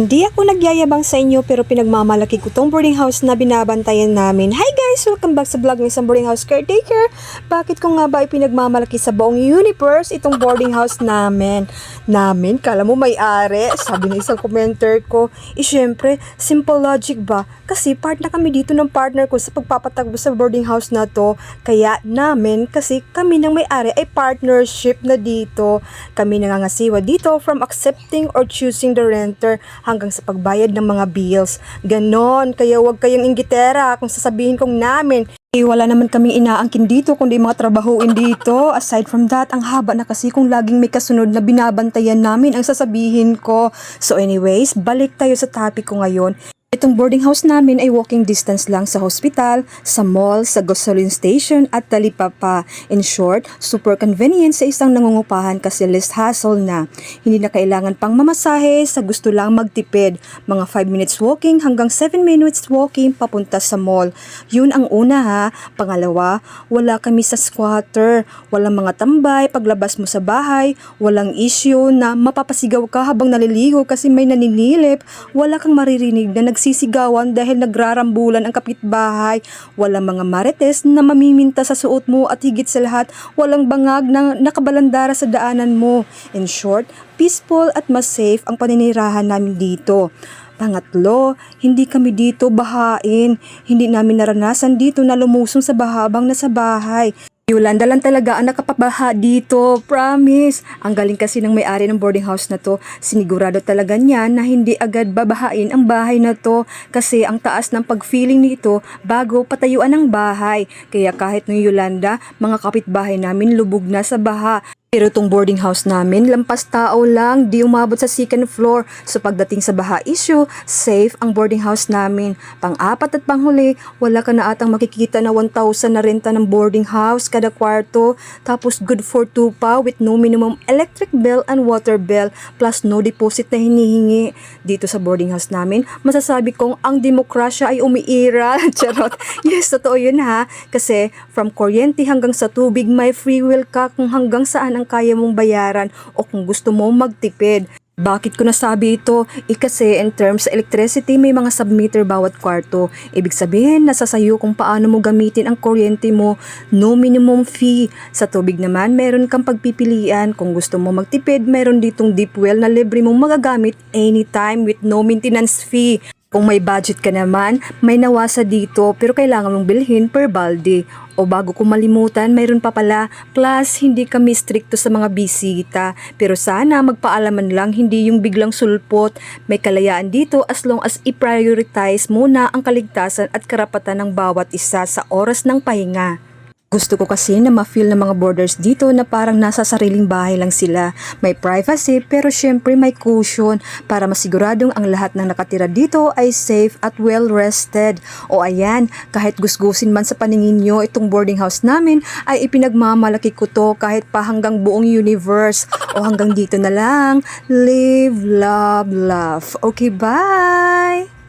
Hindi ako nagyayabang sa inyo pero pinagmamalaki ko tong boarding house na binabantayan namin. Hi guys! Welcome back sa vlog ng isang boarding house caretaker. Bakit ko nga ba ipinagmamalaki sa buong universe itong boarding house namin? Kala mo may-ari? Sabi ng isang commenter ko. Syempre, simple logic ba? Kasi part na kami dito ng partner ko sa pagpapatagbo sa boarding house na to. Kaya namin, kasi kami ng may-ari ay partnership na dito. Kami nangangasiwa dito from accepting or choosing the renter hanggang sa pagbayad ng mga bills. Ganon, kaya huwag kayong inggitera kung sasabihin kong namin. Wala naman kaming inaangkin dito kundi mga trabahuin dito. Aside from that, ang haba na kasi kung laging may kasunod na binabantayan namin ang sasabihin ko. So anyways, balik tayo sa topic ko ngayon. Itong boarding house namin ay walking distance lang sa hospital, sa mall, sa gasoline station at talipapa. In short, super convenient sa isang nangungupahan kasi less hassle na. Hindi na kailangan pang mamasahe sa gusto lang magtipid. Mga 5 minutes walking hanggang 7 minutes walking papunta sa mall. Yun ang una ha. Pangalawa, wala kami sa squatter. Walang mga tambay paglabas mo sa bahay. Walang issue na mapapasigaw ka habang naliligo kasi may naninilip. Wala kang maririnig na nagsisigawan dahil nagrarambulan ang kapitbahay. Walang mga marites na mamiminta sa suot mo at higit sa lahat, walang bangag na nakabalandara sa daanan mo. In short, peaceful at mas safe ang paninirahan namin dito. Pangatlo, hindi kami dito bahain. Hindi namin naranasan dito na lumusong sa baha habang nasa bahay. Yolanda lang talaga ang nakapabaha dito, promise. Ang galing kasi ng may-ari ng boarding house na to, sinigurado talaga niya na hindi agad babahain ang bahay na to kasi ang taas ng pag-feeling nito bago patayuan ng bahay. Kaya kahit ng Yolanda, mga kapitbahay namin lubog na sa baha. Pero itong boarding house namin, lampas tao lang, di umabot sa second floor. So pagdating sa baha issue, safe ang boarding house namin. Pang-apat at panghuli, wala ka na atang makikita na 1,000 na renta ng boarding house kada kwarto. Tapos good for 2 pa with no minimum electric bill and water bill plus no deposit na hinihingi. Dito sa boarding house namin, masasabi kong ang demokrasya ay umiiral. Charot. Yes, totoo yun ha. Kasi from kuryente hanggang sa tubig, may free will ka kung hanggang saan ang kaya mong bayaran o kung gusto mong magtipid. Bakit ko nasabi ito? Kasi in terms sa electricity, may mga submeter bawat kwarto. Ibig sabihin, nasa sayo kung paano mo gamitin ang kuryente mo. No minimum fee. Sa tubig naman, meron kang pagpipilian. Kung gusto mo magtipid, meron ditong deep well na libre mong magagamit anytime with no maintenance fee. Kung may budget ka naman, may nawasa dito pero kailangan mong bilhin per balde. O bago ko malimutan, mayroon pa pala, plus hindi kami stricto sa mga bisita. Pero sana magpaalaman lang, hindi yung biglang sulpot. May kalayaan dito as long as i-prioritize muna ang kaligtasan at karapatan ng bawat isa sa oras ng pahinga. Gusto ko kasi na ma-feel ng mga boarders dito na parang nasa sariling bahay lang sila. May privacy pero syempre may cushion para masiguradong ang lahat ng nakatira dito ay safe at well rested. O ayan, kahit gusgusin man sa paningin nyo itong boarding house namin ay ipinagmamalaki ko to kahit pa hanggang buong universe. O hanggang dito na lang. Live, love, laugh. Okay, bye!